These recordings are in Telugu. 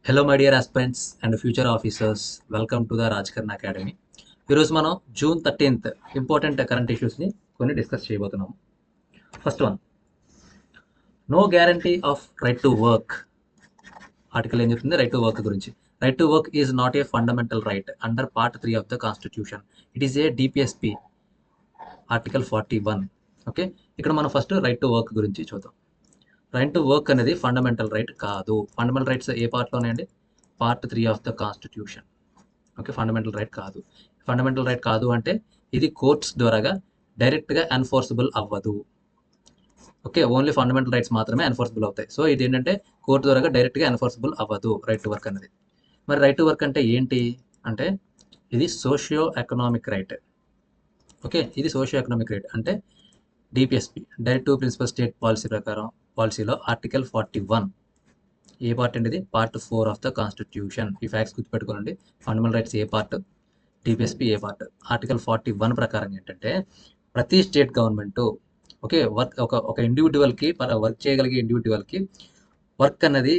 Hello my dear aspirants and future officers, welcome to the Rajkarna academy. ఈరోజు మనం జూన్ 13th ఇంపార్టెంట్ కరెంట్ ఇష్యూస్ని కొన్ని డిస్కస్ చేయబోతున్నాం. First one, no guarantee of right to work. Article ఏం చెప్తుంది? రైట్ టు వర్క్ గురించి. Right to work is not a fundamental right under part 3 of the constitution. It is a DPSP article 41. Okay, ఇక్కడ మనం ఫస్ట్ రైట్ టు వర్క్ గురించి చూద్దాం. రైట్ టు వర్క్ అనేది ఫండమెంటల్ రైట్ కాదు. ఫండమెంటల్ రైట్స్ ఏ పార్ట్లోనే అండి? Part 3 of the constitution. Okay, fundamental right కాదు. ఫండమెంటల్ రైట్ కాదు అంటే ఇది కోర్ట్స్ ద్వారాగా డైరెక్ట్గా ఎన్ఫోర్సబుల్ అవ్వదు. ఓకే, ఓన్లీ ఫండమెంటల్ రైట్స్ మాత్రమే ఎన్ఫోర్సబుల్ అవుతాయి. సో ఇది ఏంటంటే కోర్టు ద్వారాగా డైరెక్ట్గా ఎన్ఫోర్సబుల్ అవ్వదు రైట్ టు వర్క్ అనేది. మరి రైట్ టు వర్క్ అంటే ఏంటి అంటే ఇది సోషియో ఎకనామిక్ రైట్. ఓకే, ఇది సోషియో ఎకనామిక్ రైట్ అంటే DPSP, directive principle state policy ప్రకారం పాలసీలో ఆర్టికల్ 41 ఏ పార్ట్ అండి? ఇది పార్ట్ 4 ఆఫ్ ద కాన్స్టిట్యూషన్. ఈ ఫ్యాక్ట్స్ గుర్తుపెట్టుకోనండి. ఫండమెంటల్ రైట్స్ ఏ పార్ట్, డిపిఎస్పి ఏ పార్ట్. ఆర్టికల్ 41 ప్రకారం ఏంటంటే ప్రతి స్టేట్ గవర్నమెంట్ ఓకే ఒక ఇండివిజువల్కి వర్క్ చేయగలిగే ఇండివిజువల్కి వర్క్ అనేది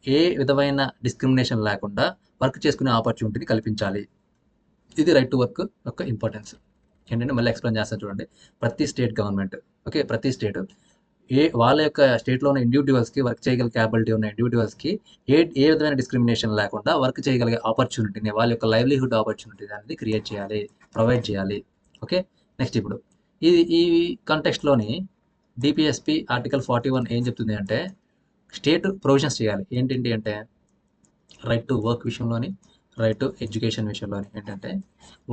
ఏ విధమైన డిస్క్రిమినేషన్ లేకుండా వర్క్ చేసుకునే ఆపర్చునిటీని కల్పించాలి. ఇది రైట్ టు వర్క్ యొక్క ఇంపార్టెన్స్ ఏంటంటే మళ్ళీ ఎక్స్ప్లెయిన్ చేస్తాను చూడండి. ప్రతి స్టేట్ గవర్నమెంట్ ఓకే, ప్రతి స్టేట్ వాళ్ళ యొక్క స్టేట్లో ఉన్న ఇండివిజువల్స్కి వర్క్ చేయగల క్యాపబిలిటీ ఉన్న ఇండివిజువల్స్కి ఏ విధమైన డిస్క్రిమినేషన్ లేకుండా వర్క్ చేయగలిగే ఆపర్చునిటీని, వాళ్ళ యొక్క లైవ్లీహుడ్ ఆపర్చునిటీ అనేది క్రియేట్ చేయాలి, ప్రొవైడ్ చేయాలి. ఓకే, నెక్స్ట్ ఇప్పుడు ఈ కాంటెక్స్ట్లోని డిపిఎస్పి ఆర్టికల్ 41 ఏం చెప్తుంది అంటే స్టేట్ ప్రొవిజన్స్ చేయాలి. ఏంటి అంటే రైట్ టు వర్క్ విషయంలోని, రైట్ టు ఎడ్యుకేషన్ విషయంలోని ఏంటంటే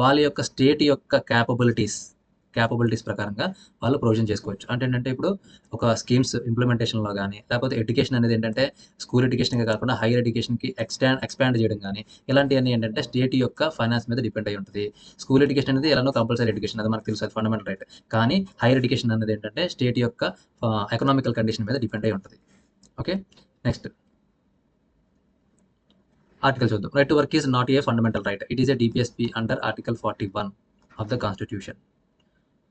వాళ్ళ యొక్క స్టేట్ యొక్క క్యాపబిలిటీస్ ప్రకారంగా వాళ్ళు ప్రొవిజన్ చేసుకోవచ్చు. అంటే ఏంటంటే ఇప్పుడు ఒక స్కీమ్స్ ఇంప్లిమెంటేషన్లో కానీ, లేకపోతే ఎడ్యుకేషన్ అనేది ఏంటంటే స్కూల్ ఎడ్యుకేషన్గా కాకుండా హైయర్ ఎడ్యుకేషన్కి ఎక్స్పాండ్ చేయడం కానీ, ఇలాంటివన్నీ ఏంటంటే స్టేట్ యొక్క ఫైనాన్స్ మీద డిపెండ్ అయి ఉంటుంది. స్కూల్ ఎడ్యుకేషన్ అనేది ఎలానో కంపల్సరీ ఎడ్యుకేషన్, అది మనకు తెలుసు, అది ఫండమెంటల్ రైట్. కానీ హైయర్ ఎడ్యుకేషన్ అనేది ఏంటంటే స్టేట్ యొక్క ఎకనామికల్ కండిషన్ మీద డిపెండ్ అయి ఉంటుంది. ఓకే, నెక్స్ట్ ఆర్టికల్ చూద్దాం. Right to work is not a fundamental right. It is a DPSP under article 41 of the constitution.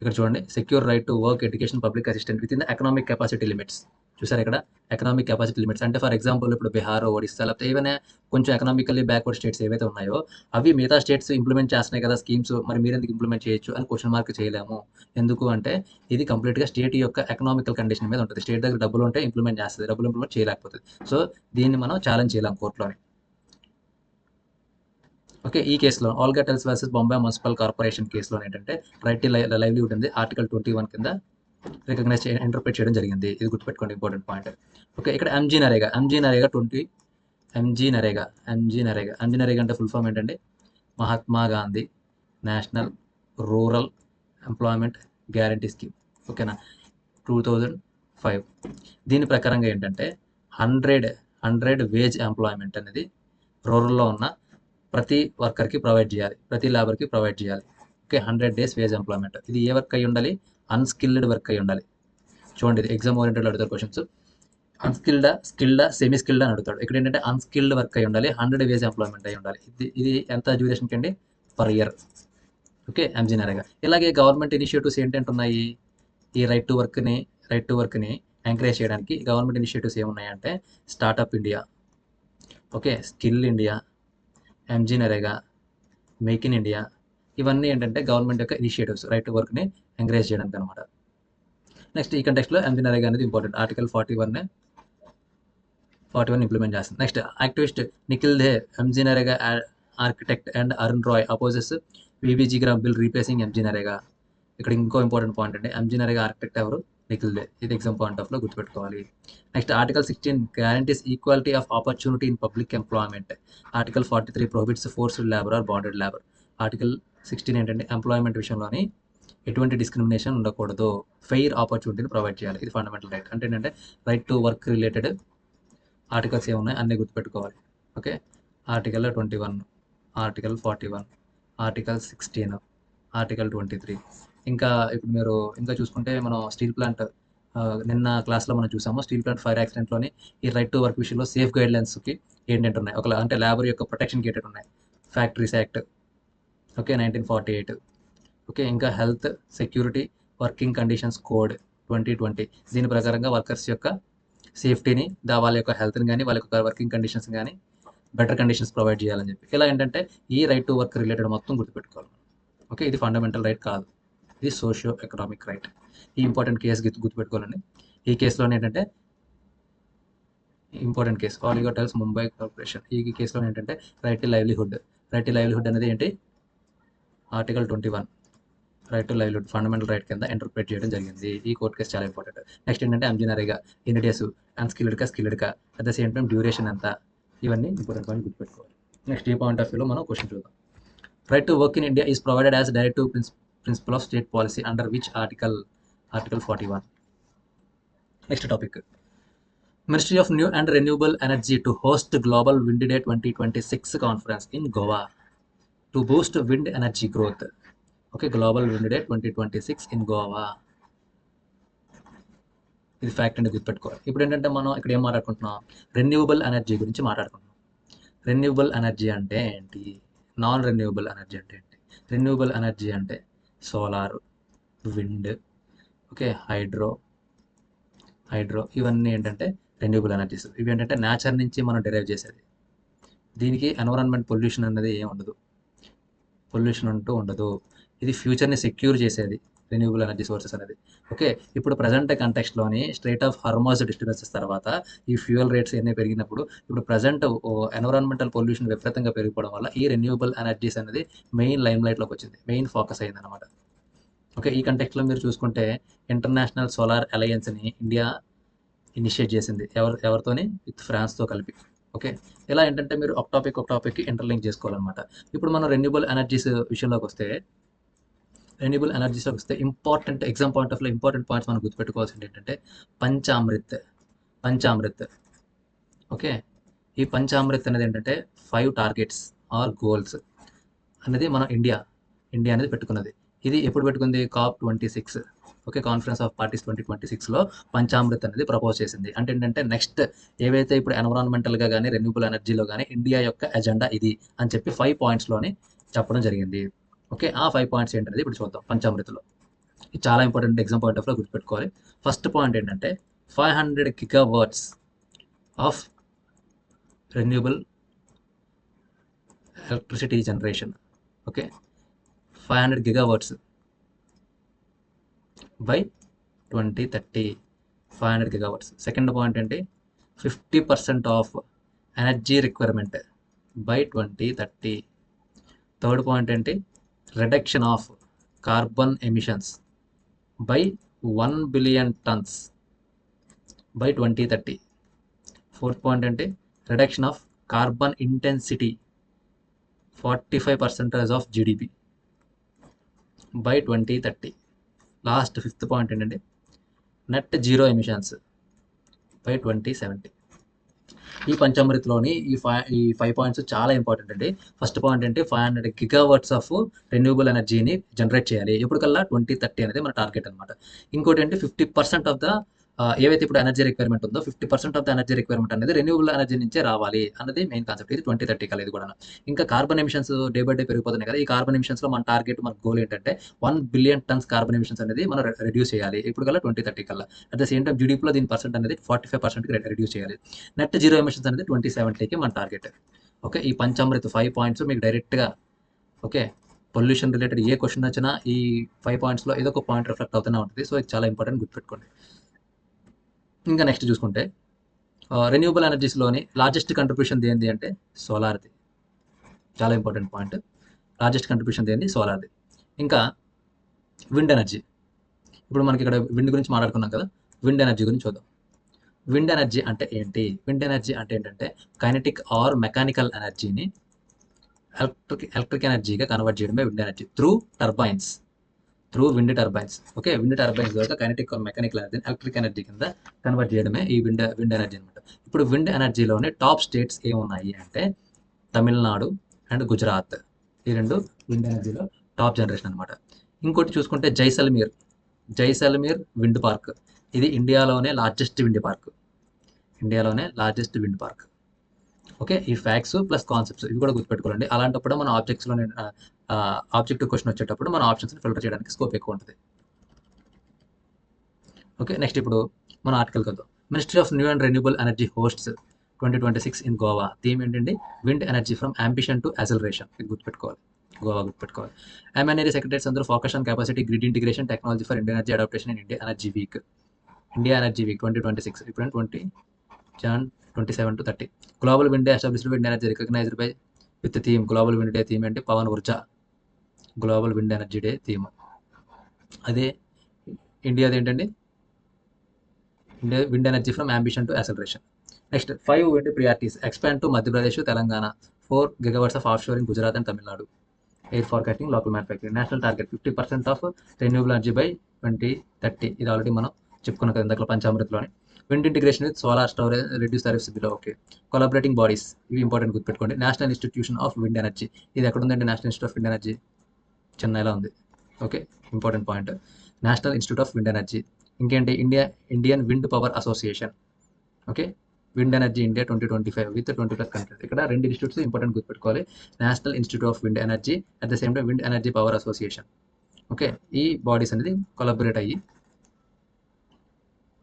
ఇక్కడ చూడండి, secure right to work, education, public assistant with in the economic capacity limits. చూసారు ఇక్కడ ఎకనామిక్ కెపాసిటీ లిమిట్స్ అంటే ఫర్ ఎగ్జాంపుల్ ఇప్పుడు బీహార్, ఒడిస్సా, లేకపోతే ఏవైనా కొంచెం ఎకనామికల్లీ బ్యాక్వర్డ్ స్టేట్స్ ఏవైతే ఉన్నాయో అవి మిగతా స్టేట్స్ ఇంప్లిమెంట్ చేస్తున్నాయి కదా స్కీమ్స్, మరి మీరు ఎందుకు ఇంప్లిమెంట్ చేయొచ్చు అని క్వశ్చన్ మార్క్ చేయలేము. ఎందుకు అంటే ఇది కంప్లీట్గా స్టేట్ యొక్క ఎకనామికల్ కండిషన్ మీద ఉంటుంది. స్టేట్ దగ్గర డబ్బులు ఉంటే ఇంప్లిమెంట్ చేస్తుంది, డబ్బులు ఇంప్లిమెంట్ చేయలేకపోతుంది. సో దీన్ని మనం ఛాలెంజ్ చేయలేం కోర్టులోని. ఓకే, ఈ కేసులో Olga Tellis versus Bombay municipal corporation కేసులో ఏంటంటే రైట్ టు లైవ్లీహుడ్ ఉంది ఆర్టికల్ 21 కింద రికగ్నైజ్ ఇంటర్ప్రిట్ చేయడం జరిగింది. ఇది గుర్తుపెట్టుకోండి, ఇంపార్టెంట్ పాయింట్. ఓకే, ఇక్కడ ఎంజీ నరేగా 20 ఎంజీ నరేగా అంటే ఫుల్ ఫామ్ ఏంటంటే Mahatma Gandhi national rural employment guarantee scheme. ఓకేనా, 2005. దీని ప్రకారంగా ఏంటంటే 100 వేజ్ ఎంప్లాయ్మెంట్ అనేది రూరల్లో ఉన్న ప్రతి వర్కర్కి ప్రొవైడ్ చేయాలి, ప్రతి లేబర్కి ప్రొవైడ్ చేయాలి. Okay, 100 days wage employment. ఇది ఏ వర్క్ అయి ఉండాలి? అన్స్కిల్డ్ వర్క్ అయి ఉండాలి. చూడండి, ఇది ఎగ్జామ్ ఓరియంటెడ్ అడుగుతారు క్వశ్చన్స్. స్కిల్డా సెమీ స్కిల్డ్ అని అడుగుతాడు. ఇక్కడ ఏంటంటే అన్స్కిల్డ్ వర్క్ అయి ఉండాలి, 100 వేజ్ ఎంప్లాయ్మెంట్ అయి ఉండాలి. ఇది ఎంత డ్యూరేషన్కి అండి? Per year. Okay, MG NREGA. ఇలాగే గవర్నమెంట్ ఇనిషియేటివ్స్ ఏంటంటే ఉన్నాయి ఈ రైట్ టు వర్క్ని ఎంకరేజ్ చేయడానికి. గవర్నమెంట్ ఇనిషియేటివ్స్ ఏమున్నాయంటే startup India, okay, skill India, MG NREGA, make in India. ఇవన్నీ ఏంటంటే గవర్నమెంట్ యొక్క ఇనిషియేటివ్స్ రైట్ టు వర్క్ని ఎంకరేజ్ చేయడానికి అనమాట. నెక్స్ట్ ఈ కంటెక్స్లో ఎంజీ నరేగా అనేది ఇంపార్టెంట్. ఆర్టికల్ 41 ఇంప్లిమెంట్ చేస్తుంది. Next activist Nikhil Dey MG NREGA architect and Arun Roy opposes VBG Gram bill replacing MG NREGA. ఇక్కడ ఇంకో ఇంపార్టెంట్ పాయింట్ అండి, ఎంజీ నరేగా ఆర్కిటెక్ట్ ఎవరు? నిఖిల్ దే. ఇది ఎగ్జామ్ పాయింట్ ఆఫ్లో గుర్తుపెట్టుకోవాలి. Next article 16 guarantees equality of opportunity in public employment. Article 43 prohibits forced labour or bonded labour. Article 16 ఏంటంటే ఎంప్లాయ్మెంట్ విషయంలోని ఎటువంటి డిస్క్రిమినేషన్ ఉండకూడదు, ఫెయిర్ ఆపర్చునిటీని ప్రొవైడ్ చేయాలి. ఇది ఫండమెంటల్ రైట్. అంటే ఏంటంటే right to work related articles ఏమున్నాయి అన్నీ గుర్తుపెట్టుకోవాలి. Okay, article 21, article 41, article 16, article 23. ఇంకా ఇప్పుడు మీరు ఇంకా చూసుకుంటే మనం స్టీల్ ప్లాంట్ నిన్న క్లాస్లో మనం చూసాము. స్టీల్ ప్లాంట్ ఫైర్ యాక్సిడెంట్లోని ఈ రైట్ టు వర్క్ విషయంలో సేఫ్ గైడ్ లైన్స్కి ఏంటంటే ఉన్నాయి, అంటే లేబర్ యొక్క ప్రొటెక్షన్కి ఏంటంటే ఉన్నాయి. Factories act, okay, 1948. ఓకే, ఇంకా health security working conditions code 2020. దీని ప్రకారంగా వర్కర్స్ యొక్క సేఫ్టీని, వాళ్ళ యొక్క హెల్త్ని కానీ, వాళ్ళ యొక్క వర్కింగ్ కండిషన్స్ కానీ బెటర్ కండిషన్స్ ప్రొవైడ్ చేయాలని చెప్పి. ఇలా ఏంటంటే ఈ రైట్ టు వర్క్ రిలేటెడ్ మొత్తం గుర్తుపెట్టుకోవాలి. ఓకే, ఇది ఫండమెంటల్ రైట్ కాదు, ఇది సోషియో ఎకనామిక్ రైట్. ఈ ఇంపార్టెంట్ కేసు గుర్తుపెట్టుకోవాలండి. ఈ కేసులో ఏంటంటే important case Olga Tellis Mumbai corporation. ఈ కేసులో ఏంటంటే right to livelihood. Right to livelihood అనేది ఏంటి, article 21 right to livelihood fundamental right కింద ఇంటర్ప్రిట్ చేయడం జరిగింది. ఈ కోర్ట్ కేసు చాలా ఇంపార్టెంట్. నెక్స్ట్ ఏంటంటే ఎంజినరీగా ఎన్ని డేస్, అన్స్కిల్డ్గా at the same time duration ఎంత, ఇవన్నీ ఇంపార్టెంట్ పాయింట్ గుర్తుపెట్టుకోవాలి. నెక్స్ట్ ఈ పాయింట్ ఆఫ్ వ్యూలో మనం క్వశ్చన్ చూద్దాం. Right to work in India is provided as directive principle of state policy under which article 41. Next topic, Ministry of New and Renewable Energy to host Global Wind Day 2026 conference in Goa to boost wind energy growth. Okay, Global Wind Day 2026 in Goa. ఇది ఫ్యాక్ట్ అండి, గుర్తుపెట్టుకోవాలి. ఇప్పుడు ఏంటంటే మనం ఇక్కడ ఏం మాట్లాడుకుంటున్నాం, రెన్యూవబుల్ ఎనర్జీ గురించి మాట్లాడుకుంటున్నాం. రెన్యూవబుల్ ఎనర్జీ అంటే ఏంటి, నాన్ రెన్యూవబుల్ ఎనర్జీ అంటే ఏంటి. రెన్యూవబుల్ ఎనర్జీ అంటే సోలార్, విండ్, ఓకే, హైడ్రో ఇవన్నీ ఏంటంటే రెన్యూబుల్ ఎనర్జీస్. ఇవి ఏంటంటే నేచర్ నుంచి మనం డిరైవ్ చేసేది. దీనికి ఎన్విరాన్మెంట్ పొల్యూషన్ అనేది ఏం ఉండదు, పొల్యూషన్ అంటూ ఉండదు. ఇది ఫ్యూచర్ని సెక్యూర్ చేసేది రెన్యూబుల్ ఎనర్జీ సోర్సెస్ అనేది. ఓకే, ఇప్పుడు ప్రజెంట్ కంటెక్స్ట్లోని స్ట్రైట్ ఆఫ్ హార్మోజ్ డిస్టర్బెన్సెస్ తర్వాత ఈ ఫ్యూయల్ రేట్స్ అన్నీ పెరిగినప్పుడు ఇప్పుడు ప్రజెంట్ ఎన్విరాన్మెంటల్ పొల్యూషన్ విపరీతంగా పెరిగిపోవడం వల్ల ఈ రెన్యూబుల్ ఎనర్జీస్ అనేది మెయిన్ లైమ్ లైట్లోకి వచ్చింది, మెయిన్ ఫోకస్ అయింది అనమాట. ఓకే, ఈ కంటెక్స్ట్లో మీరు చూసుకుంటే ఇంటర్నేషనల్ సోలార్ అలయన్స్ని ఇండియా ఇనిషియేట్ చేసింది. ఎవరితోని, విత్ ఫ్రాన్స్తో కలిపి. ఓకే, ఇలా ఏంటంటే మీరు ఒక టాపిక్ ఇంటర్లింక్ చేసుకోవాలన్నమాట. ఇప్పుడు మనం రెన్యూబుల్ ఎనర్జీస్ విషయంలోకి వస్తే important exam point of important points మనం గుర్తుపెట్టుకోవాల్సింది ఏంటంటే పంచామృత్. ఓకే, ఈ పంచామృత్ అనేది ఏంటంటే 5 టార్గెట్స్ ఆర్ గోల్స్ అనేది మన ఇండియా అనేది పెట్టుకున్నది. ఇది ఎప్పుడు పెట్టుకుంది, COP26, okay, conference of parties 2026లో పంచామృత్ అనేది ప్రపోజ్ చేసింది. అంటే ఏంటంటే నెక్స్ట్ ఏవైతే ఇప్పుడు ఎన్విరాన్మెంటల్గా కానీ రెన్యూబుల్ ఎనర్జీలో కానీ ఇండియా యొక్క ఎజెండా ఇది అని చెప్పి 5 పాయింట్స్లోని చెప్పడం జరిగింది. ఓకే, ఆ 5 పాయింట్స్ ఏంటనేది ఇప్పుడు చూద్దాం. పంచామృతలో ఇది చాలా ఇంపార్టెంట్, ఎగ్జామ్ పాయింట్ ఆఫ్లో గుర్తుపెట్టుకోవాలి. ఫస్ట్ పాయింట్ ఏంటంటే 500 GW of renewable electricity generation. Okay, 500 GW by 2030, 500 GW. Second point ఏంటి, 50% of energy requirement by 2030. Third point ఏంటి, reduction of carbon emissions by 1 billion tons by 2030. Fourth point ఏంటి, reduction of carbon intensity 45% of GDP by 2030. Last fifth point ఏంటంటే నెట్ జీరో ఎమిషన్స్ బై 2070. ఈ పంచామృతిలోని ఈ 5 పాయింట్స్ చాలా ఇంపార్టెంట్ అండి. ఫస్ట్ పాయింట్ ఏంటి, 500 GW ఆఫ్ రెన్యూబుల్ ఎనర్జీని జనరేట్ చేయాలి ఎప్పటికల్లా 2030 అనేది మన టార్గెట్ అనమాట. ఇంకోటి ఏంటి, 50% ఆఫ్ ద ఏవైతే ఇప్పుడు ఎనర్జీ రిక్వైర్మెంట్ ఉందో 50% ఆఫ్ ద ఎనర్జీ రిక్వైర్మెంట్ అనేది రెన్యూబుల్ ఎనర్జీ నుంచే రావాలి అన్నది మెయిన్ కాన్సెప్ట్. ఇది 2030 కల్లా ఇది కూడా. ఇంకా carbon emissions day by day పెరిగిపోతున్నాయి కదా. ఈ కార్బన్ ఎమిషన్స్లో మన టార్గెట్, మన గోల్ ఏంటంటే 1 బిలియన్ టన్స్ కార్బన్ ఎమిషన్స్ అనేది మనం రెడ్యూస్ చేయాలి ఇప్పుడు కల్లా 2030 కల్లా. అట్ ద సేమ్ టైం జీడీపీలో దీని పర్సెంట్ అనేది 45%కి రెడ్యూస్ చేయాలి. నెట్ జీరో ఎమిషన్స్ అనేది 2070కి మన టార్గెట్. ఓకే, ఈ పంచామృత్ 5 పాయింట్స్ మీకు డైరెక్ట్గా, ఓకే, పొల్యూషన్ రిలేటెడ్ ఏ క్వశ్చన్ వచ్చినా ఈ 5 పాయింట్స్లో ఏదో ఒక పాయింట్ రిఫ్లెక్ట్ అవుతూనే ఉంటుంది. సో ఇది చాలా ఇంపార్టెంట్, గుర్తుపెట్టుకోండి. ఇంకా నెక్స్ట్ చూసుకుంటే రెన్యూబుల్ ఎనర్జీస్లోని లార్జెస్ట్ కంట్రిబ్యూషన్ దేనిది అంటే సోలార్ది. చాలా ఇంపార్టెంట్ పాయింట్, లార్జెస్ట్ కంట్రిబ్యూషన్ దేనిది, సోలార్ది. ఇంకా విండ్ ఎనర్జీ. ఇప్పుడు మనకి ఇక్కడ విండ్ గురించి మాట్లాడుకున్నాం కదా, విండ్ ఎనర్జీ గురించి చూద్దాం. విండ్ ఎనర్జీ అంటే ఏంటి, విండ్ ఎనర్జీ అంటే ఏంటంటే కైనెటిక్ ఆర్ మెకానికల్ ఎనర్జీని ఎలక్ట్రిక్ ఎనర్జీగా కన్వర్ట్ చేయడమే wind energy through wind turbines. Okay, wind turbines ద్వారా కైనెటిక్ ఆర్ మెకానికల్ ఎనర్జీని ఎలక్ట్రిక్ ఎనర్జీ కింద కన్వర్ట్ చేయడమే ఈ విండ్ ఎనర్జీ అనమాట. ఇప్పుడు విండ్ ఎనర్జీలోనే టాప్ స్టేట్స్ ఏమున్నాయి అంటే తమిళనాడు అండ్ గుజరాత్. ఈ రెండు విండ్ ఎనర్జీలో టాప్ జనరేషన్ అనమాట. ఇంకోటి చూసుకుంటే జైసల్మీర్ విండ్ పార్క్. ఇది ఇండియాలోనే లార్జెస్ట్ విండ్ పార్క్. ఓకే, ఈ ఫ్యాక్ట్స్ ప్లస్ కాన్సెప్ట్స్ ఇవి కూడా గుర్తుపెట్టుకోవాలండి. అలాంటప్పుడు మన ఆబ్జెక్టివ్ క్వశ్చన్ వచ్చేటప్పుడు మన ఆప్షన్స్ని ఫిల్టర్ చేయడానికి స్కోప్ ఎక్కువ ఉంటుంది. ఓకే, నెక్స్ట్ ఇప్పుడు మన ఆర్టికల్కి వద్దాం. Ministry of new and renewable energy hosts 2026 in Goa. Theme ఏంటండి? Wind energy from ambition to acceleration. ఇది గుర్తుపెట్టుకోవాలి, గోవా గుర్తుపెట్టుకోవాలి. MNRE సెక్రటరీస్ అందరూ focus on capacity grid integration technology for Indian energy adaptation in India energy week. India energy week 2026 ఇప్పుడు 20 Jan 27 to 30. Global wind day established wind energy recognised by with theme. Global wind day theme అంటే పవన్ Urja. Global wind energy day theme అదే. ఇండియాది ఏంటండి? India wind energy from ambition to acceleration. Next 5 wind priorities. Expand to Madhya Pradesh, Telangana. 4 GW of offshore in Gujarat and Tamil Nadu. Air forecasting, local manufacturing. National target 50% of renewable energy by 2030. ఇది ఆల్రెడీ మనం చెప్పుకున్నాం కదా ఇందాక పంచామృతలోని. Wind integration with solar storage, reduce tariffs below. Okay. Collaborating bodies, ఇవి ఇంపార్టెంట్ గుర్తుపెట్టుకోండి. National institution of wind energy, ఇది ఎక్కడ ఉందండి? National institute of wind energy చెన్నైలో ఉంది. Okay, important point. National institute of wind energy. ఇంకేంటి? Indian wind power association. Okay, wind energy India 2025 with 20+ countries. ఇక్కడ 2 ఇన్స్టిట్యూట్స్ ఇంపార్టెంట్ గుర్తుపెట్టుకోవాలి. National institute of wind energy, at the same time wind energy power association. Okay, ఈ బాడీస్ అనేది కొలాబరేట్ అయ్యి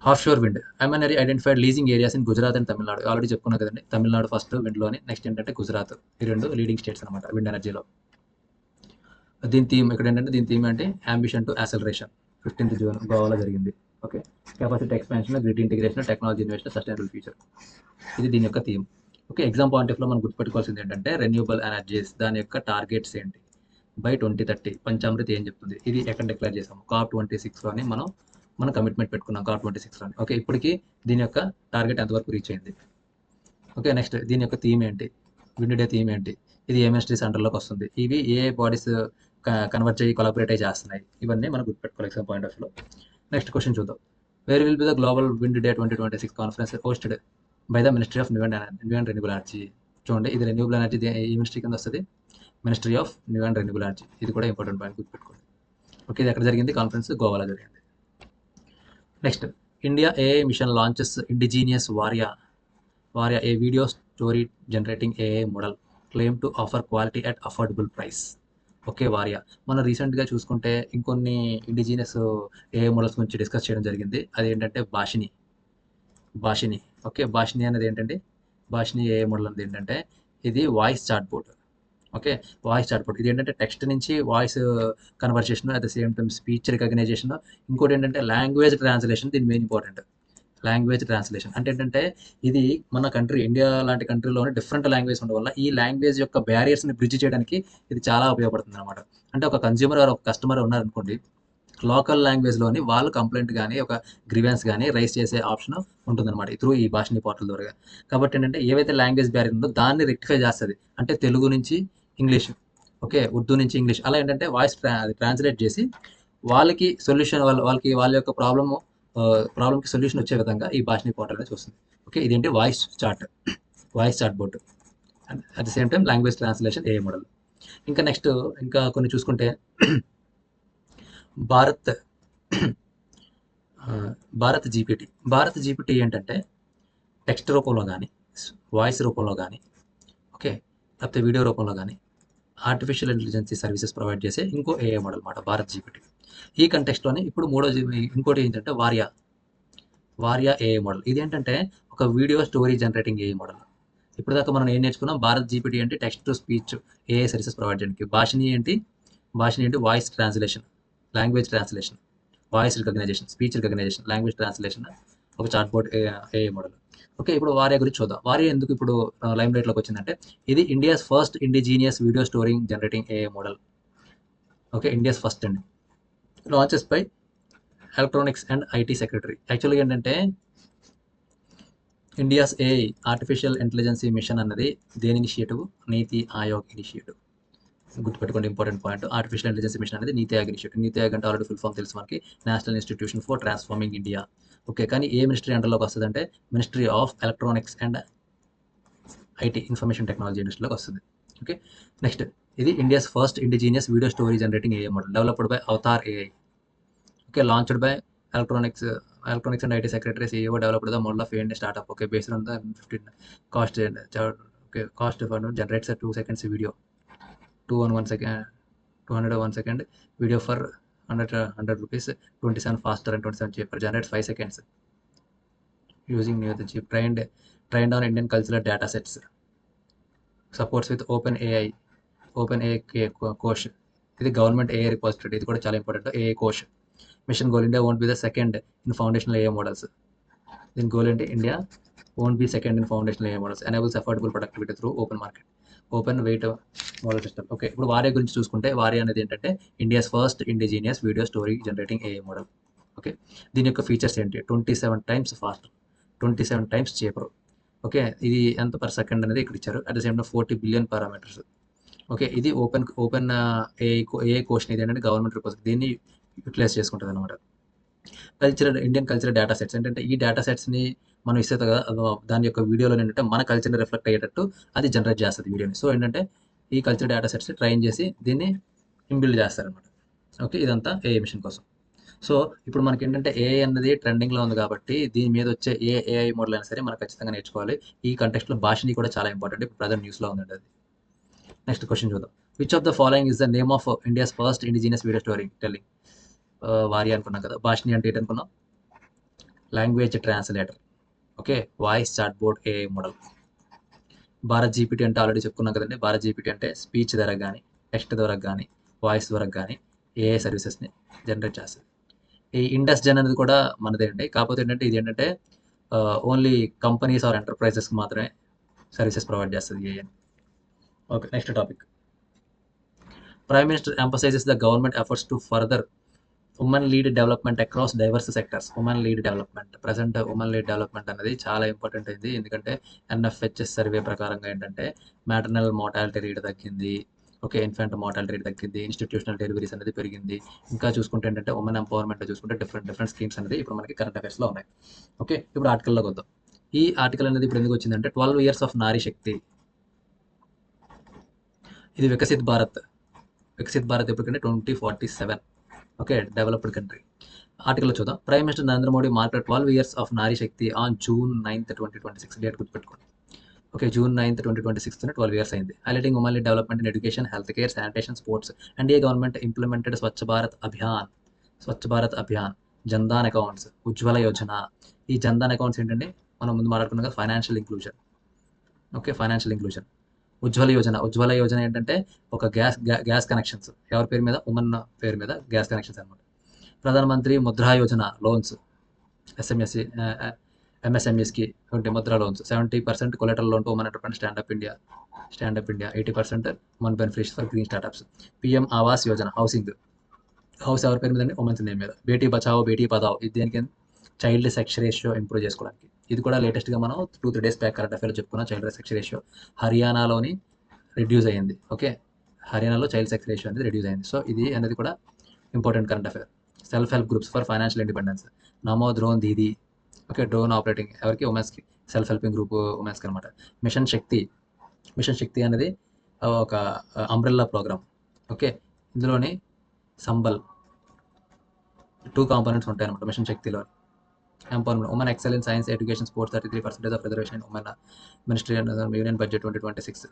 offshore wind. MNRE identified leasing areas in Gujarat and Tamil Nadu. Already చెప్పుకున్నా కదండి, తమిళనాడు ఫస్ట్ విండ్లోని, నెక్స్ట్ ఏంటంటే గుజరాత్. ఈ 2 లీడింగ్ స్టేట్స్ అనమాట విండ్ ఎనర్జీలో. దీని థీమ్ ఇక్కడ ఏంటంటే, దీని థీమ్ అంటే ambition to acceleration. 15th June గోవాలో జరిగింది. Okay, capacity expansion, grid integration, technology investor, sustainable future. ఇది దీని యొక్క theme. Okay, exam point of లో మనం గుర్తుపెట్టుకోవాల్సింది ఏంటంటే, రెన్యూబుల్ ఎనర్జీస్ దాని యొక్క టార్గెట్స్ ఏంటి బై 2030. పంచామృతి ఏం చెప్తుంది? ఇది ఎక్కడ డిక్లేర్ చేసాము? COP26లోని మనం కమిట్మెంట్ పెట్టుకున్నాం COP26లోని. ఓకే, ఇప్పటికి దీని యొక్క టార్గెట్ ఎంతవరకు రీచ్ అయింది? ఓకే, నెక్స్ట్ దీని యొక్క థీమ్ ఏంటి? విండ్ డే థీమ్ ఏంటి? ఇది ఏ మినిస్ట్రీస్ అండర్లోకి వస్తుంది? ఇవి ఏ బాడీస్ కన్వర్ట్ చేయి కొలాబరేట్ అయ్యి చేస్తున్నాయి? ఇవన్నీ మనం గుర్తుపెట్టుకోవాలి ఎగ్జామ్ పాయింట్ ఆఫ్ లో. నెక్స్ట్ క్వశ్చన్ చూద్దాం. Where will be the global wind day 2026 conference hosted by the ministry of new and renewable energy. చూడండి, ఇది రెన్యూబుల్ ఎనర్జీ ఈ మినిస్ట్రీ కింద వస్తుంది, ministry of new and renewable energy. ఇది కూడా ఇంపార్టెంట్ పాయింట్ గుర్తుపెట్టుకోండి. ఓకే, ఇది ఎక్కడ జరిగింది? కాన్ఫరెన్స్ గోవాలో జరిగింది. Next, India AI mission launches indigenous వారియా a video story generating AI model claim to offer quality at affordable price. Okay, వారియా. మనం రీసెంట్గా చూసుకుంటే ఇంకొన్ని ఇండిజీనియస్ ఏఐ మోడల్స్ గురించి డిస్కస్ చేయడం జరిగింది. అదేంటంటే భాషిని. ఓకే, భాషిని అనేది ఏంటంటే, భాషిని ఏఐ మోడల్ అనేది ఏంటంటే, ఇది voice chat bot. Okay, voice chat bot. ఇది ఏంటంటే టెక్స్ట్ నుంచి voice conversation, at the same time speech recognition. ఇంకోటి ఏంటంటే లాంగ్వేజ్ ట్రాన్స్లేషన్. దీని మెయిన్ ఇంపార్టెంట్ లాంగ్వేజ్ ట్రాన్స్లేషన్. అంటే ఏంటంటే, ఇది మన కంట్రీ ఇండియా లాంటి కంట్రీలోనే డిఫరెంట్ లాంగ్వేజ్ ఉండడం వల్ల ఈ లాంగ్వేజ్ యొక్క బ్యారియర్స్ని బ్రిడ్జ్ చేయడానికి ఇది చాలా ఉపయోగపడుతుంది అనమాట. అంటే ఒక కన్జ్యూమర్ ఒక కస్టమర్ ఉన్నారనుకోండి, లోకల్ లాంగ్వేజ్లోని వాళ్ళు కంప్లైంట్ కానీ ఒక గ్రీవెన్స్ కానీ రైస్ చేసే ఆప్షన్ ఉంటుందన్నమాట త్రూ ఈ భాషని పోర్టల్ ద్వారా. కాబట్టి ఏంటంటే, ఏవైతే లాంగ్వేజ్ బ్యారియర్ ఉందో దాన్ని రెక్టిఫై చేస్తుంది. అంటే తెలుగు నుంచి ఇంగ్లీష్, ఓకే, ఉర్దూ నుంచి ఇంగ్లీష్, అలా ఏంటంటే వాయిస్ ట్రాన్స్లేట్ చేసి వాళ్ళకి సొల్యూషన్, వాళ్ళ యొక్క ప్రాబ్లమ్కి సొల్యూషన్ వచ్చే విధంగా ఈ భాషని పోర్టల్ అనేది చూస్తుంది. ఓకే, ఇదేంటి? Voice chat bot. At the same time language translation a model. ఇంకా నెక్స్ట్ ఇంకా కొన్ని చూసుకుంటే భారత్ జీపీటీ ఏంటంటే టెక్స్ట్ రూపంలో కానీ, వాయిస్ రూపంలో కానీ, ఓకే, లేకపోతే వీడియో రూపంలో కానీ ఆర్టిఫిషియల్ ఇంటెలిజెన్స్ సర్వీసెస్ ప్రొవైడ్ చేసే ఇంకో ఏఐ మోడల్ అనమాట భారత్ జీపీటీ. ఈ కంటెక్స్ట్లోని ఇప్పుడు ఇంకోటి ఏంటంటే వారియా ఏఐ మోడల్. ఇదేంటంటే ఒక video story generating AI model. ఇప్పుడు దాకా మనం ఏం నేర్చుకున్నాం? భారత్ జీపీటీ అంటే text to speech AI services provide చేయడానికి. భాషని ఏంటి voice translation, language translation, voice recognition, speech recognition, language translation, ఒక chat board AI model. Okay, ఇప్పుడు వారియా గురించి చూద్దాం. వారియా ఎందుకు ఇప్పుడు లైమ్ లైట్లోకి వచ్చిందంటే, ఇది India's first indigenous video storing generating AI model. Okay, India's first అండి. Launches by electronics and IT secretary. యాక్చువల్గా ఏంటంటే, India's AI artificial intelligence mission అన్నది దేని ఇనిషియేటివ్? నీతి ఆయోగ్ ఇనిషియేటివ్. గుర్తుపెట్టుకోండి, important point. Artificial intelligence mission అనేది నీతి ఆయోగ్ ఇనిషియేటివ్. నీతి ఆయోగ్ అంటే ఆల్రెడీ ఫుల్ ఫామ్ తెలుసు మనకి, national institution for transforming India. Okay, కానీ ఏ మినిస్ట్రీ అండర్లోకి వస్తుంది అంటే, ministry of electronics and IT, information technology ఇండస్ట్రీలోకి వస్తుంది. ఓకే, నెక్స్ట్, ఇది India's first indigenous video story generating AI model developed by Avatar AI. Okay, launched by electronics and IT secretary CEO developed the model of Indian startup. Okay, based on the 15 cost and cost of generates a 2 seconds video, 201 second, 201 second video for 100 rupees, 27 faster and 27 cheaper, generates 5 seconds using new the chip trained trained on Indian cultural data sets, supports with open AI Kosh, ఇది గవర్నమెంట్ ఏఐ రిపాజిటరీ, ఇది కూడా చాలా important. AI Kosh. Mission goal India won't be the second in foundational AI models. దీని గోల్ ఏంటి? India won't be second in foundational AI models, enables affordable productivity through open weight model system. Okay, ఇప్పుడు వారియా గురించి చూసుకుంటే వారియా అనేది ఏంటంటే India's first indigenous video story generating AI model. Okay, దీని యొక్క ఫీచర్స్ ఏంటి? 27 times fast, 27 times cheaper. Okay, ఇది ఎంత పర్ సెకండ్ అనేది ఇక్కడ ఇచ్చారు. At the same time 40 billion parameters. Okay, ఇది ఓపెన్ ఏఐ కోషన్ ఇది ఏంటంటే గవర్నమెంట్ రిపోజిటరీ, దీన్ని యూటిలైజ్ చేసుకుంటుంది అనమాట. ఇండియన్ కల్చరల్ డేటా సెట్స్ ఏంటంటే ఈ డేటా సెట్స్ని మనం ఇస్తే కదా దాని యొక్క వీడియోలో ఏంటంటే మన కల్చర్ని రిఫ్లెక్ట్ అయ్యేటట్టు అది జనరేట్ చేస్తుంది వీడియోని. సో ఏంటంటే ఈ కల్చర్ డేటా సెట్స్ ట్రైన్ చేసి దీన్ని ఇంబిల్డ్ చేస్తారనమాట. ఓకే, ఇదంతా ఏఐ మిషన్ కోసం. సో ఇప్పుడు మనకి ఏంటంటే ఏఐ అన్నది ట్రెండింగ్లో ఉంది కాబట్టి దీని మీద వచ్చే ఏఐ మోడల్ అయినా సరే మనం ఖచ్చితంగా నేర్చుకోవాలి. ఈ కంటెక్స్ట్లో భాషని కూడా చాలా ఇంపార్టెంట్. ఇప్పుడు ప్రజెంట్ న్యూస్లో ఉందండి అది. నెక్స్ట్ క్వశ్చన్ చూద్దాం. Which of the following is the name of India's first indigenous video story telling? వారియా అనుకున్నాం కదా. భాషని అంటే ఏంటనుకున్నాం? Language translator. Okay, voice chat board AI model. Bharat GPT అంటే ఆల్రెడీ చెప్పుకున్నాం కదండి. భారత్ జీపీటీ అంటే స్పీచ్ ద్వారా కానీ టెక్స్ట్ ద్వారా కానీ వాయిస్ ద్వారా కానీ ఏఐ సర్వీసెస్ని జనరేట్ చేస్తుంది. ఈ ఇండస్ జెన్ అనేది కూడా మనదే అండి. కాకపోతే ఏంటంటే ఇది ఏంటంటే ఓన్లీ కంపెనీస్ ఆర్ ఎంటర్ప్రైజెస్కి మాత్రమే సర్వీసెస్ ప్రొవైడ్ చేస్తుంది AI. Okay, next topic. Prime minister emphasises the government efforts to further women lead development across divorce sectors. Women lead development, present women lead development అనేది చాలా ఇంపార్టెంట్ అయింది. ఎందుకంటే ఎన్ఎఫ్హెచ్ఎస్ సర్వే ప్రకారంగా ఏంటంటే మ్యాటర్నల్ మోర్టాలిటీ రేట్ తగ్గింది. ఓకే, ఇన్ఫెంట్ మోర్టాలిటీ రేట్ తగ్గింది. ఇన్స్టిట్యూషనల్ డెలివరీస్ అనేది పెరిగింది. ఇంకా చూసుకుంటే ఏంటంటే ఉమెన్ ఎంపవర్మెంట్ చూసుకుంటే డిఫరెంట్ స్కీమ్స్ అనేది ఇప్పుడు మనకి కరెంట్ అఫైర్స్లో ఉన్నాయి. ఓకే, ఇప్పుడు ఆర్టికల్లోకి వద్దాం. ఈ ఆర్టికల్ అనేది ఇప్పుడు ఎందుకు వచ్చిందంటే 12 years ఆఫ్ నారీ శక్తి. ఇది వికసిత్ భారత్ ఎప్పటికంటే 2047. Okay, developed country. ఆర్టికల్లో చూద్దాం. Prime minister Narendra Modi market 12 years of Nari Shakti on June 9th, 2026. Date గుర్తుపెట్టుకోండి. ఓకే, June 9th, 2026 12 years అయింది. Highlighting women development in education, health care, sanitation, sports. NDA government implemented Swachh Bharat Abhiyan, Jan Dhan accounts, Ujjwala Yojana. ఈ జన్ధన్ అకౌంట్స్ ఏంటంటే మనం ముందు మాట్లాడుకున్నాం కదా, financial inclusion. Okay, financial inclusion. Ujjwala Yojana ఏంటంటే ఒక గ్యాస్ కనెక్షన్స్ ఎవరి పేరు మీద? ఉమెన్ పేరు మీద గ్యాస్ కనెక్షన్స్ అనమాట. ప్రధానమంత్రి ముద్రా యోజన లోన్స్, ఎంఎస్ఎంఈస్కి Mudra loans. 70% collateral loan to women entrepreneur. Stand Up India 80% women benefits for green startups. PM Awas Yojana house ఎవరి పేరు మీద అండి? ఉమెన్స్ నేమ్ మీద. బేటీ బచావో బేటీ పదావో, ఇది దేనికి? చైల్డ్ సెక్స్ రేషియో ఇంప్రూవ్ చేసుకోవడానికి. ఇది కూడా లేటెస్ట్గా మనం 2-3 days బ్యాక్ కరెంట్ అఫైర్లో చెప్పుకున్న చైల్డ్ సెక్స్ రేషియో హర్యానాలోని రిడ్యూస్ అయ్యింది. ఓకే, హర్యానాలో చైల్డ్ సెక్స్ రేషియో అనేది రిడ్యూస్ అయింది. సో ఇది అనేది కూడా important current affair. Self help groups for financial independence. Namo drone Didi. Okay, drone operating ఎవరికి? ఉమెన్స్కి. సెల్ఫ్ హెల్పింగ్ గ్రూప్ ఉమెన్స్కి అనమాట. మిషన్ శక్తి అనేది ఒక అంబ్రెల్లా ప్రోగ్రామ్. ఓకే, ఇందులోని సంబల్ 2 components ఉంటాయి అనమాట మిషన్ శక్తిలో. Empowerment, women excel in science, education, sports. 33% of reservation in women. Ministry union budget 2026.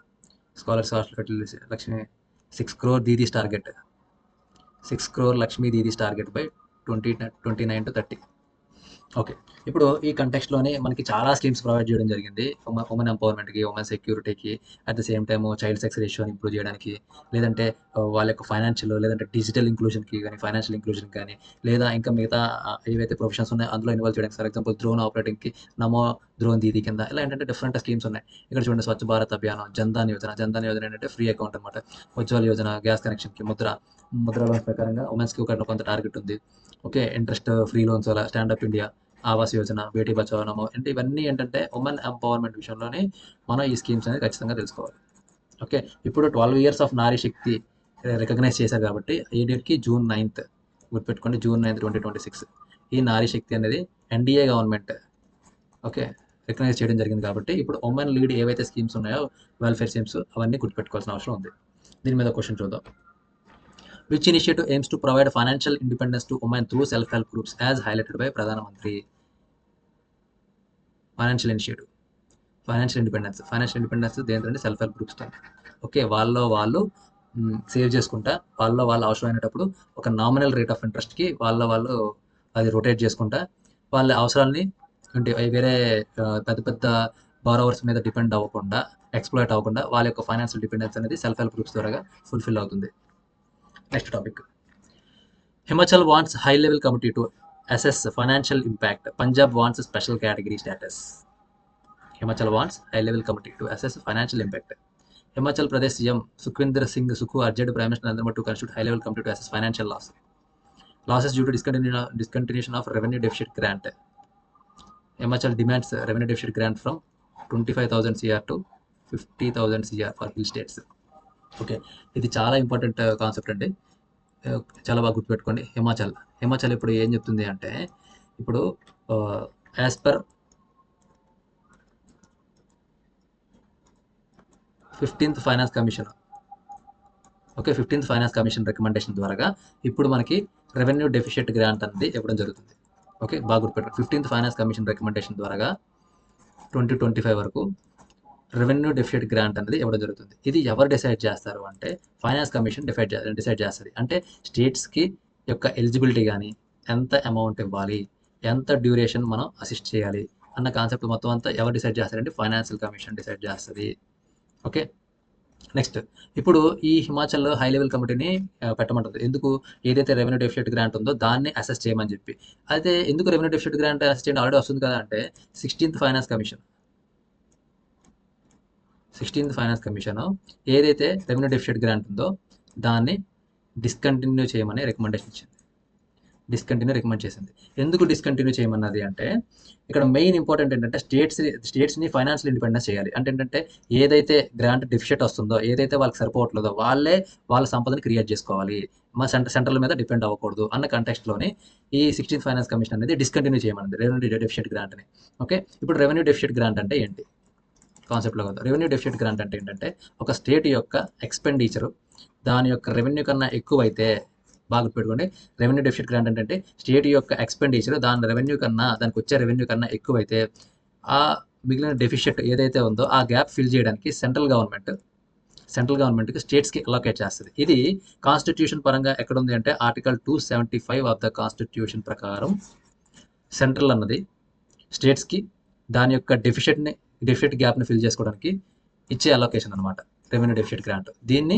Scholars hostel Lakshmi 6 crore దీదీస్ టార్గెట్. 6 crore లక్ష్మీ దీదీస్ టార్గెట్ బై 2029 to 30. ఓకే, ఇప్పుడు ఈ కంటెక్స్ట్లోనే మనకి చాలా స్కీమ్స్ ప్రొవైడ్ చేయడం జరిగింది. ఉమెన్ ఎంపవర్మెంట్కి, ఉమెన్ సెక్యూరిటీకి, at the same time child sex రేషియోని ఇంప్రూవ్ చేయడానికి, లేదంటే వాళ్ళ యొక్క ఫైనాన్షియల్, లేదంటే డిజిటల్ ఇంక్లూజన్కి కానీ, ఫైనాన్షియల్ ఇంక్లూజన్ కానీ, లేదా ఇంకా మిగతా ఏవైతే ప్రొఫెషన్స్ ఉన్నాయో అందులో ఇన్వాల్వ్ చేయడానికి. For example drone ఆపరేటింగ్కి Namo drone Didi కింద, ఇలా ఏంటంటే డిఫరెంట్ స్కీమ్స్ ఉన్నాయి. ఇక్కడ చూడండి, స్వచ్ఛ భారత్ అభియాన్, జన్ధన్ యోజన ఏంటంటే ఫ్రీ అకౌంట్ అనమాట. ఉజ్వల యోజన గ్యాస్ కనెక్షన్కి, ముద్రా లోన్స్ ప్రకారంగా ఉమెన్స్కి కొంత టార్గెట్ ఉంది. ఓకే, ఇంట్రెస్ట్ ఫ్రీ లోన్స్ వల్ల. స్టాండప్ ఇండియా, ఆవాస్ యోజన, బేటీ బచావో నమో, అంటే ఇవన్నీ ఏంటంటే ఉమెన్ ఎంపవర్మెంట్ విషయంలోనే మనం ఈ స్కీమ్స్ అనేది ఖచ్చితంగా తెలుసుకోవాలి. ఓకే, ఇప్పుడు 12 years of Nari Shakti recognise చేశారు కాబట్టి ఏ డేట్కి? June 9th. గుర్తుపెట్టుకోండి, June 9th, 2026. ఈ నారీ శక్తి అనేది ఎన్డీఏ గవర్నమెంట్ ఓకే రికగ్నైజ్ చేయడం జరిగింది కాబట్టి ఇప్పుడు ఉమెన్ లీడ్ ఏవైతే స్కీమ్స్ ఉన్నాయో వెల్ఫేర్ స్కీమ్స్ అవన్నీ గుర్తుపెట్టుకోవాల్సిన అవసరం ఉంది. దీని మీద క్వశ్చన్ చూద్దాం. Which initiative aims to provide financial independence to women through self-help groups as highlighted by Pradhan Mantri? Financial independence దేంటంటే సెల్ఫ్ హెల్ప్ గ్రూప్స్. ఓకే, వాళ్ళు సేవ్ చేసుకుంటా, వాళ్ళు అవసరమైనప్పుడు ఒక నామినల్ రేట్ ఆఫ్ ఇంట్రెస్ట్కి వాళ్ళు అది రొటేట్ చేసుకుంటా వాళ్ళ అవసరాలని అంటే వేరే పెద్ద బారోవర్స్ మీద డిపెండ్ అవ్వకుండా, ఎక్స్‌ప్లాయిట్ అవ్వకుండా వాళ్ళ యొక్క ఫైనాన్షియల్ డిపెండెన్స్ అనేది సెల్ఫ్ హెల్ప్ గ్రూప్స్ ద్వారా ఫుల్‌ఫిల్ అవుతుంది. Next topic. Himachal wants high level committee to assess financial impact. Punjab wants special category status. Himachal wants high level committee to assess financial impact. Himachal Pradesh CM Sukhwinder Singh Sukhu urged Prime Minister Narendra Modi to constitute high level committee to assess financial losses due to discontinuation of revenue deficit grant. Himachal demands revenue deficit grant from 25,000 CR to 50,000 CR for hill states. Okay, ఇది చాలా ఇంపార్టెంట్ కాన్సెప్ట్ అండి. చాలా బాగా గుర్తుపెట్టుకోండి. హిమాచల్ ఇప్పుడు ఏం చెప్తుంది అంటే, ఇప్పుడు as per 15th finance commission, okay, 15th finance commission recommendation ద్వారా ఇప్పుడు మనకి రెవెన్యూ డెఫిషియట్ గ్రాంట్ అనేది ఇవ్వడం జరుగుతుంది. ఓకే, బాగా గుర్తుపెట్టుకోండి. 15th ఫైనాన్స్ కమిషన్ రికమెండేషన్ ద్వారా 2025 వరకు రెవెన్యూ డెఫిషియట్ గ్రాంట్ అనేది ఇవ్వడం జరుగుతుంది. ఇది ఎవరు డిసైడ్ చేస్తారు అంటే ఫైనాన్స్ కమిషన్ డిసైడ్ చేస్తుంది. అంటే స్టేట్స్కి యొక్క ఎలిజిబిలిటీ కానీ, ఎంత అమౌంట్ ఇవ్వాలి, ఎంత డ్యూరేషన్ మనం అసిస్ట్ చేయాలి అన్న కాన్సెప్ట్ మొత్తం అంతా ఎవరు డిసైడ్ చేస్తారంటే ఫైనాన్షియల్ కమిషన్ డిసైడ్ చేస్తుంది. ఓకే, నెక్స్ట్ ఇప్పుడు ఈ హిమాచల్ హై లెవెల్ కమిటీని పెట్టమంటుంది. ఎందుకు? ఏదైతే రెవెన్యూ డెఫిషియట్ గ్రాంట్ ఉందో దాన్ని అసెస్ చేయమని చెప్పి. అయితే ఎందుకు రెవెన్యూ డెఫిషియట్ గ్రాంట్ అసెస్ చేయండి, ఆల్రెడీ వస్తుంది కదా అంటే 16th ఫైనాన్స్ కమిషన్ ఏదైతే రెవెన్యూ డెఫిషియట్ గ్రాంట్ ఉందో దాన్ని డిస్కంటిన్యూ చేయమని రికమెండ్ చేసింది. ఎందుకు డిస్కంటిన్యూ చేయమన్నది అంటే, ఇక్కడ మెయిన్ ఇంపార్టెంట్ ఏంటంటే స్టేట్స్ని ఫైనాన్షియల్ ఇండిపెండెన్స్ చేయాలి. అంటే ఏంటంటే ఏదైతే గ్రాంట్ డెఫిషియట్ వస్తుందో, ఏదైతే వాళ్ళకి సరిపోవట్లేదో వాళ్ళే వాళ్ళ సంపదని క్రియేట్ చేసుకోవాలి, మా సెంట్రల్ మీద డిపెండ్ అవ్వకూడదు అన్న కంటెక్స్ట్లోని ఈ 16th ఫైనాన్స్ కమిషన్ అనేది డిస్కంటిన్యూ చేయమన్నది రెవెన్యూ డెఫిషియట్ గ్రాంట్ని. ఓకే, ఇప్పుడు రెవెన్యూ డెఫిషియట్ గ్రాంట్ అంటే ఏంటి కాన్సెప్ట్లో కదా. రెవెన్యూ డెఫిషియట్ గ్రాంట్ అంటే ఏంటంటే, ఒక స్టేట్ యొక్క ఎక్స్పెండిచరు దాని యొక్క రెవెన్యూ కన్నా ఎక్కువైతే, బాగా గుర్తుపెట్టుకోండి, రెవెన్యూ డెఫిషియట్ గ్రాంట్ అంటే స్టేట్ యొక్క ఎక్స్పెండిచర్ దానికి వచ్చే రెవెన్యూ కన్నా ఎక్కువైతే ఆ మిగిలిన డెఫిషియట్ ఏదైతే ఉందో ఆ గ్యాప్ ఫిల్ చేయడానికి సెంట్రల్ గవర్నమెంట్కి స్టేట్స్కి అలొకేట్ చేస్తుంది. ఇది కాన్స్టిట్యూషన్ పరంగా ఎక్కడ ఉంది అంటే ఆర్టికల్ 275 ఆఫ్ ద కాన్స్టిట్యూషన్ ప్రకారం సెంట్రల్ అన్నది స్టేట్స్కి దాని యొక్క డెఫిషియట్ గ్యాప్ని ఫిల్ చేసుకోవడానికి ఇచ్చే అలొకేషన్ అనమాట రెవెన్యూ డెఫిషియట్ గ్రాంట్. దీన్ని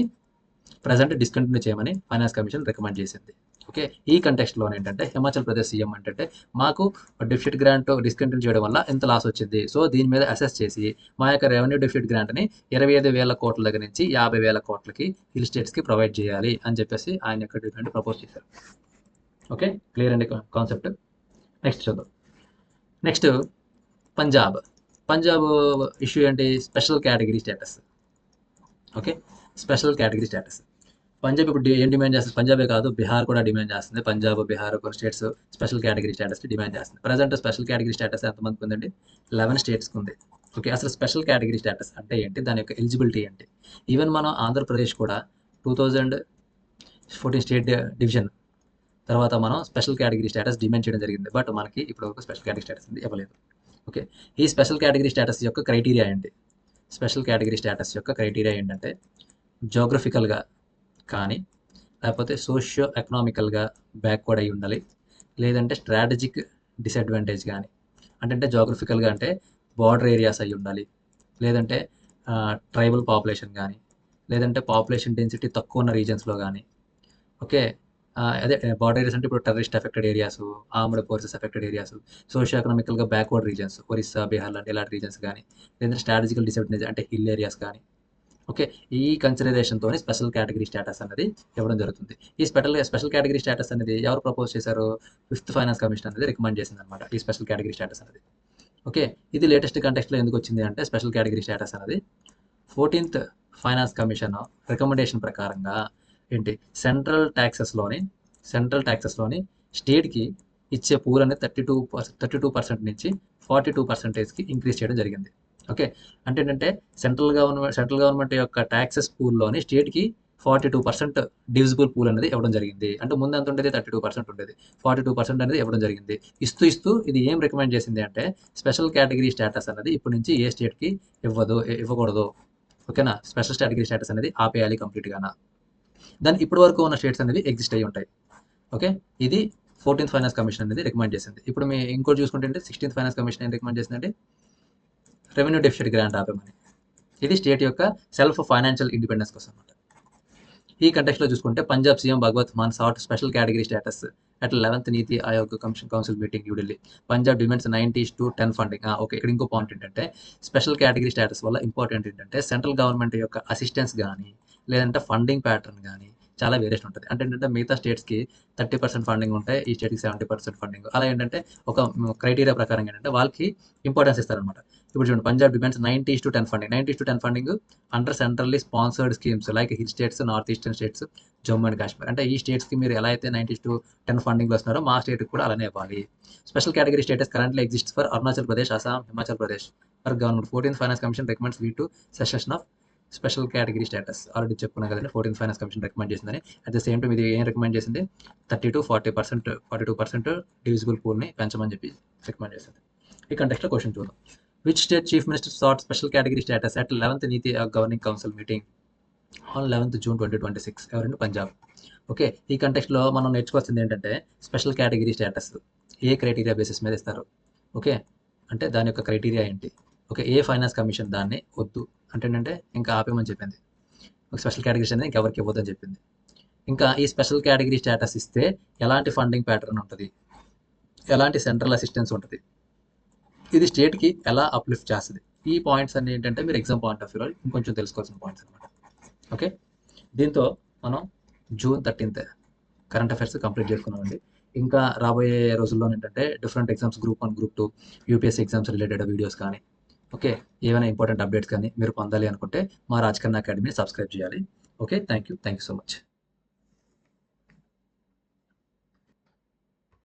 ప్రజెంట్ డిస్కంటిన్యూ చేయమని ఫైనాన్స్ కమిషన్ రికమెండ్ చేసింది. ఓకే, ఈ కంటెక్స్ట్లో ఏంటంటే హిమాచల్ ప్రదేశ్ సీఎం అంటే మాకు డెఫిషియట్ గ్రాంట్ డిస్కంటిన్యూ చేయడం వల్ల ఎంత లాస్ వచ్చింది, సో దీని మీద అసెస్ చేసి మా యొక్క రెవెన్యూ డెఫిషియట్ గ్రాంట్ని 25,000 కోట్ల దగ్గర నుంచి 50,000 కోట్లకి హిల్ స్టేట్స్కి ప్రొవైడ్ చేయాలి అని చెప్పేసి ఆయన యొక్క డిమాండ్ ప్రపోజ్ చేశారు. ఓకే, క్లియర్ అండి కాన్సెప్ట్. నెక్స్ట్ చూద్దాం. నెక్స్ట్ పంజాబ్ ఇష్యూ ఏంటి? Special category status. Okay, special category status. Punjab ఇప్పుడు ఏం డిమాండ్ చేస్తుంది? పంజాబే కాదు, బీహార్ కూడా డిమాండ్ చేస్తుంది. పంజాబ్, బీహార్ కొన్ని స్టేట్స్ స్పెషల్ కేటగిరీ స్టేటస్కి డిమాండ్ చేస్తుంది. ప్రజెంట్ స్పెషల్ కేటగిరీ స్టేటస్ ఎంతమందికి ఉందండి? 11 స్టేట్స్కి ఉంది. ఓకే, అసలు స్పెషల్ కేటగిరీ స్టేటస్ అంటే ఏంటి, దాని యొక్క ఎలిజిబిలిటీ ఏంటి? ఈవెన్ మనం ఆంధ్రప్రదేశ్ కూడా 2014 స్టేట్ డివిజన్ తర్వాత మనం స్పెషల్ కేటగిరీ స్టేటస్ డిమాండ్ చేయడం జరిగింది. బట్ మనకి ఇప్పటివరకు స్పెషల్ కేటగిరీ స్టేటస్ అనేది ఇవ్వలేదు. ఓకే, ఈ స్పెషల్ కేటగిరీ స్టేటస్ యొక్క క్రైటీరియా ఏంటి? స్పెషల్ కేటగిరీ స్టేటస్ యొక్క క్రైటీరియా ఏంటంటే జోగ్రఫికల్గా కానీ, లేకపోతే సోషియో ఎకనామికల్గా బ్యాక్వర్డ్ అయి ఉండాలి, లేదంటే స్ట్రాటజిక్ డిసడ్వాంటేజ్ కానీ. అంటే జోగ్రఫికల్గా అంటే బార్డర్ ఏరియాస్ అయి ఉండాలి, లేదంటే ట్రైబల్ పాపులేషన్ కానీ, లేదంటే పాపులేషన్ డెన్సిటీ తక్కువ ఉన్న రీజన్స్లో కానీ. ఓకే, అదే బార్డర్ ఏరియాస్ అంటే ఇప్పుడు terrorist affected areas, armed forces affected areas, socio ఎకనామికల్గా బ్యాక్వర్డ్ రీజన్స్, ఒరిస్సా, బీహార్ లాంటి ఇలాంటి రీజన్స్ కానీ, లేదంటే స్ట్రాటజికల్ డిసడ్వాంటేజ్ అంటే హిల్ ఏరియాస్ కానీ. ఓకే, ఈ కన్సిడరేషన్తో స్పెషల్ కేటగిరీ స్టేటస్ అనేది ఇవ్వడం జరుగుతుంది. ఈ స్పెషల్ కేటగిరీ స్టేటస్ అనేది ఎవరు ప్రపోజ్ చేశారు? 5th ఫైనాన్స్ కమిషన్ అనేది రికమెండ్ చేసింది అనమాట ఈ స్పెషల్ కేటగిరీ స్టేటస్ అనేది. ఓకే, ఇది లేటెస్ట్ కంటెక్స్ట్లో ఎందుకు వచ్చింది అంటే స్పెషల్ కేటగిరీ స్టేటస్ అనేది 14th ఫైనాన్స్ కమిషన్ రికమెండేషన్ ప్రకారంగా ఏంటి, సెంట్రల్ ట్యాక్సెస్లోని స్టేట్కి ఇచ్చే పూల్ అనేది 32% నుంచి 42%కి ఇంక్రీజ్ చేయడం జరిగింది. ఓకే, అంటే ఏంటంటే సెంట్రల్ గవర్నమెంట్ యొక్క ట్యాక్సెస్ పూల్లోని స్టేట్కి 42% డివిజిబుల్ పూల్ అనేది ఇవ్వడం జరిగింది. అంటే ముందు ఎంత ఉండేది? 32% ఉండేది. 42% అనేది ఇవ్వడం జరిగింది. ఇస్తూ ఇది ఏం రికమెండ్ చేసింది అంటే స్పెషల్ కేటగిరీ స్టేటస్ అనేది ఇప్పటి నుంచి ఏ స్టేట్కి ఇవ్వకూడదు. ఓకేనా, స్పెషల్ కేటగిరీ స్టేటస్ అనేది ఆపేయాలి కంప్లీట్గానా. దాని ఇప్పటి వరకు ఉన్న స్టేట్స్ అనేవి ఎగ్జిస్ట్ అయ్యి ఉంటాయి. ఓకే, ఇది 14th ఫైనాన్స్ కమిషన్ అనేది రికమెండ్ చేసింది. ఇప్పుడు మీ ఇంకోటి చూసుకుంటే 16th ఫైనాన్స్ కమిషన్ ఏం రికమెండ్ చేసిందంటే రెవెన్యూ డెఫిసిట్ గ్రాంట్ ఆపేమని. ఇది స్టేట్ యొక్క సెల్ఫ్ ఫైనాన్షియల్ ఇండిపెండెన్స్ కోసం అనమాట. ఈ కంటెక్స్ట్లో చూసుకుంటే Punjab CM Bhagwant Mann sat special category status at 11th NITI Aayog council meeting New Delhi. Punjab demands 90:10 funding. Okay, ఇక్కడ ఇంకో పాయింట్ ఏంటంటే స్పెషల్ కేటగిరీ స్టేటస్ వల్ల ఇంపార్టెంట్ ఏంటంటే సెంట్రల్ గవర్నమెంట్ యొక్క అసిస్టెన్స్ కానీ లేదంటే ఫండింగ్ ప్యాటర్న్ కానీ చాలా వేరియేషన్ ఉంటుంది. అంటే ఏంటంటే మిగతా స్టేట్స్కి 30% ఫండింగ్ ఉంటాయి, ఈ స్టేట్కి 70% ఫండింగ్. అలా ఏంటంటే ఒక క్రైటీరియా ప్రకారం ఏంటంటే వాళ్ళకి ఇంపార్టెన్స్ ఇస్తారనమాట. ఇప్పుడు చూడండి, Punjab demands 90:10 funding. 90:10 funding under centrally sponsored schemes like hill states, north eastern states, Jammu and Kashmir. అంటే ఈ స్టేట్స్కి మీరు ఎలా అయితే 90:10 ఫండింగ్ వస్తున్నారో మా స్టేట్కి కూడా అలానే ఇవ్వాలి. Special category status currently exists for Arunachal Pradesh, Assam, Himachal Pradesh. For government 14th finance commission recommends we to session of special category status. Already చెప్పుకున్నా కదండి, 14th ఫైనాన్స్ కమిషన్ రికమెండ్ చేసిందని. అట్ ద సేమ్ టైం ఇది ఏం రికమెండ్ చేసింది, 30 to 40%, 42% డివిజిబుల్ పూల్ని పెంచమని చెప్పి రికమెండ్ చేసింది. ఈ కంటెక్స్ట్లో క్వశ్చన్ చూద్దాం. Which state chief minister sat special category status at 11th NITI governing council meeting on 11th June 2026? ఎవరంటే పంజాబ్. ఓకే, ఈ కంటెక్స్ట్లో మనం నేర్చుకోవాల్సింది ఏంటంటే స్పెషల్ కేటగిరీ స్టేటస్ ఏ క్రైటీరియా బేసిస్ మీద ఇస్తారు. ఓకే, అంటే దాని యొక్క క్రైటీరియా ఏంటి. ఓకే, ఏ ఫైనాన్స్ కమిషన్ దాన్ని వద్దు అంటే ఏంటంటే ఇంకా ఆపేమని చెప్పింది. ఒక స్పెషల్ కేటగిరీ అనేది ఇంకెవరికి ఇవ్వద్దని చెప్పింది. ఇంకా ఈ స్పెషల్ కేటగిరీ స్టేటస్ ఇస్తే ఎలాంటి ఫండింగ్ ప్యాటర్న్ ఉంటుంది, ఎలాంటి సెంట్రల్ అసిస్టెన్స్ ఉంటుంది, ఇది స్టేట్కి ఎలా అప్లిఫ్ట్ చేస్తుంది. ఈ పాయింట్స్ అన్ని ఏంటంటే మీరు ఎగ్జామ్ పాయింట్ ఆఫ్ వ్యూలో ఇంకొంచెం తెలుసుకోవాల్సిన పాయింట్స్ అనమాట. ఓకే, దీంతో మనం June 13th current affairs complete చేసుకున్నామండి. ఇంకా రాబోయే రోజుల్లో ఏంటంటే different exams, group 1, group 2, UPSC exams related videos కానీ, ఓకే, ఏమైనా ఇంపార్టెంట్ అప్డేట్స్ కానీ మీరు పొందాలి అనుకుంటే మా రాజ్ ఖన్నా అకాడమీని సబ్స్క్రైబ్ చేయాలి. Okay, thank you so much.